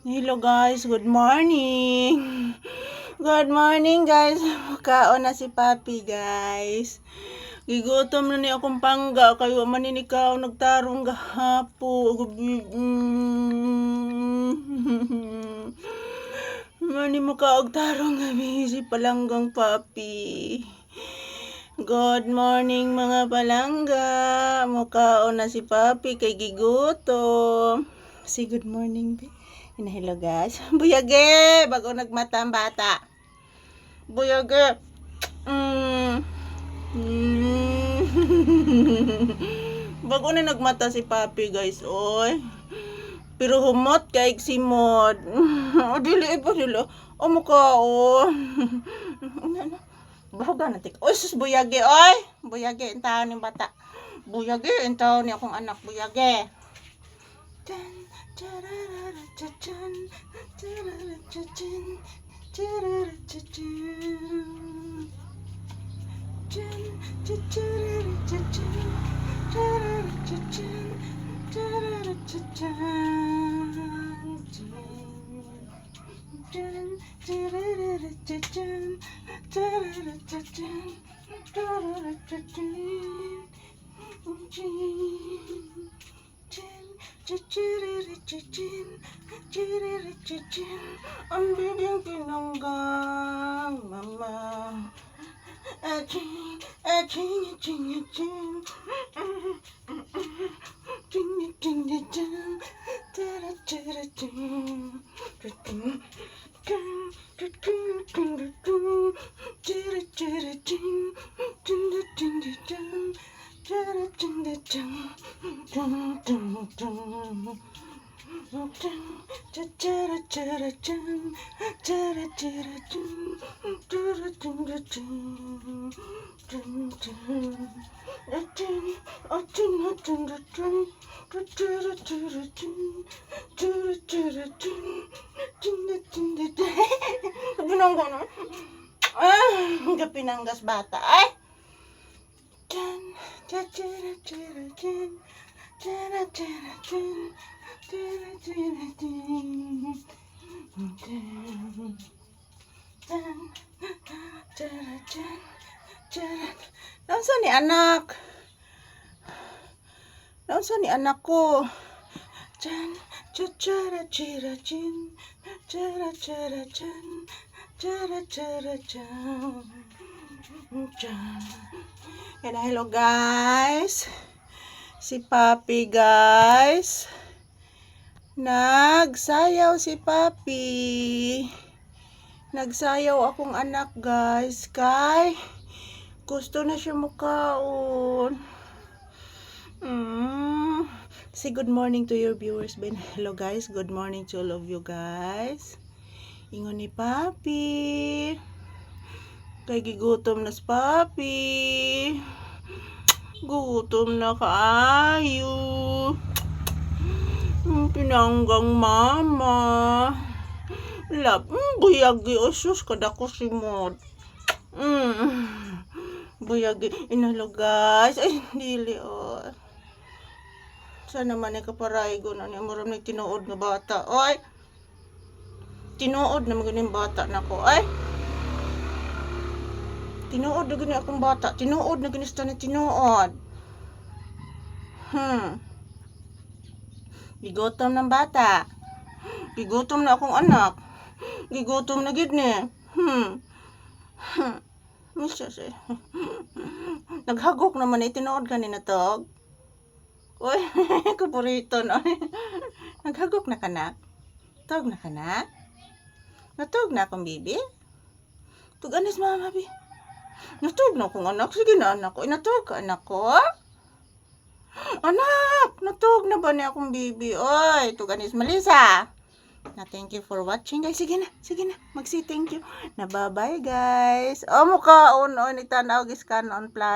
Hello guys, good morning. Good morning guys. Kaon na si Papi guys. Gigutom na ni akong pangga kayo maninikaw nagtarong gahapo. Mani mo ka og tarong gabi si palanggang Papi. Good morning mga palangga. Mukaon na si Papi kay gigutom. Say good morning, be. Hello guys. Buyage! Bago nagmata ang bata. Buyage! Bago na nagmata si Papi guys. Oy. Pero humot kay simod. O dili pa nila. O mukha o. Bahuga na tik. Oy sus buyage oy. Buyage ang tao ng bata. Buyage ang tao ni akong anak. Buyage. Ang biging pinanggang mama. Aching. Pinanggas bata ay Nasaan ni anak? Nasaan ni anak ko? Yan, hello guys. Si Papi guys. Nagsayaw si Papi. Nagsayaw akong anak guys. Kay gusto na siya mukaon. Say good morning to your viewers, Ben. Hello guys, good morning to all of you guys. Ingon ni Papi. Kay gigutom na si Papi. Gutom na kaayo. Pinanggang mama. Lap, buyagi osus kada ko si Mod. Buyagi, inalo guys. Ay, dili oh. Sana man ay kaparaygo na niya. Maram na tinuod nga bata. Oy! Tinuod na magaling bata na ko. Ay! Tinuod na ganin akong bata. Tinuod na ganista na tinuod. Gigutom ng bata. Gigutom na akong anak. Gigutom na gid ni. Misya siya. Naghagok naman ay tinuod kanina tog. Uy, kaburito na. Naghagok na kanak. Tog na kanak. Natog na akong bibi. Tug anis mama bi. Natog na akong anak. Sige na anak ko. Natog ka anak ko. Anak, natog na ba ni akong bibi? Oy, tug anis Malisa. Na thank you for watching guys. Sige na. Magsi thank you. Na bye-bye guys. O mukha on nagtanaw giskan on plan.